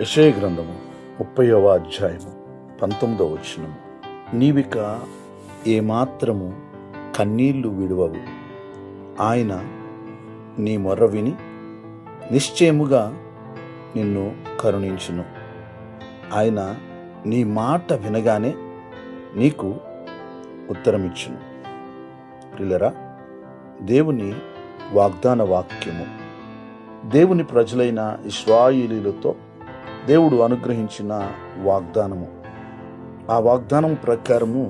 యెషయా గ్రంథము 30వ అధ్యాయము 19వ వచనము. నీవిక ఏమాత్రము కన్నీళ్లు విడువవు, ఆయన నీ మొర్ర విని నిశ్చయముగా నిన్ను కరుణించును. ఆయన నీ మాట వినగానే నీకు ఉత్తరమిచ్చును. ప్రియులారా, దేవుని వాగ్దాన వాక్యము, దేవుని ప్రజలైన ఇశ్రాయేలీయులతో దేవుడు అనుగ్రహించిన వాగ్దానము. ఆ వాగ్దానం ప్రకారము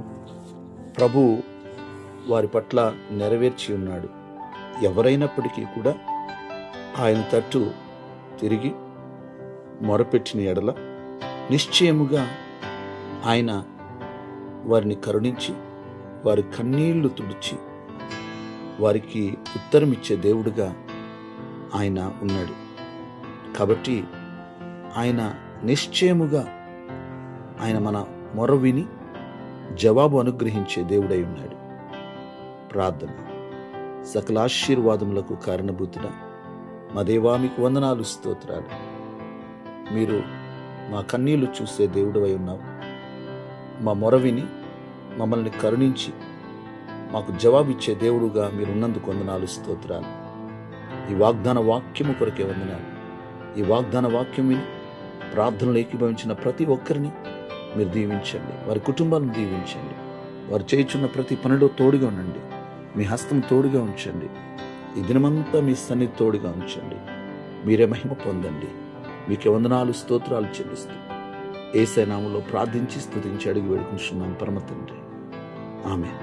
ప్రభు వారి పట్ల నెరవేర్చి ఉన్నాడు. ఎవరైనప్పటికీ కూడా ఆయన తట్టు తిరిగి మొరపెట్టిన ఎడల నిశ్చయముగా ఆయన వారిని కరుణించి వారి కన్నీళ్లు తుడిచి వారికి ఉత్తరమిచ్చే దేవుడుగా ఆయన ఉన్నాడు. కాబట్టి ఆయన నిశ్చయముగా ఆయన మన మొర విని జవాబు అనుగ్రహించే దేవుడై ఉన్నాడు. ప్రార్థన. సకల ఆశీర్వాదములకు కారణభూతుడ మా దేవా, మీకు వందనాలు, స్తోత్రాలు. మీరు మా కన్నీళ్లు చూసే దేవుడవై ఉన్నావు. మా మొర విని మమ్మల్ని కరుణించి మాకు జవాబిచ్చే దేవుడుగా మీరు ఉన్నందుకు వందనాలు, స్తోత్రాలు. ఈ వాగ్దాన వాక్యము కొరకే వందనాలు. ఈ వాగ్దాన వాక్యం విని ప్రార్థనలు ఏకీభవించిన ప్రతి ఒక్కరిని మీరు దీవించండి. వారి కుటుంబాలను దీవించండి. వారు చేయుచున్న ప్రతి పనిలో తోడుగా ఉండండి. మీ హస్తం తోడుగా ఉంచండి. ఈ దినమంతా మీ సన్నిధి తోడుగా ఉంచండి. మీరే మహిమ పొందండి. మీకే వందనాలు, స్తోత్రాలు చెల్లిస్తూ యేసయ్య నామములో ప్రార్థించి స్తుతించి అడిగి వేడుకుంటున్నాం పరమ తండ్రి. ఆమేన్.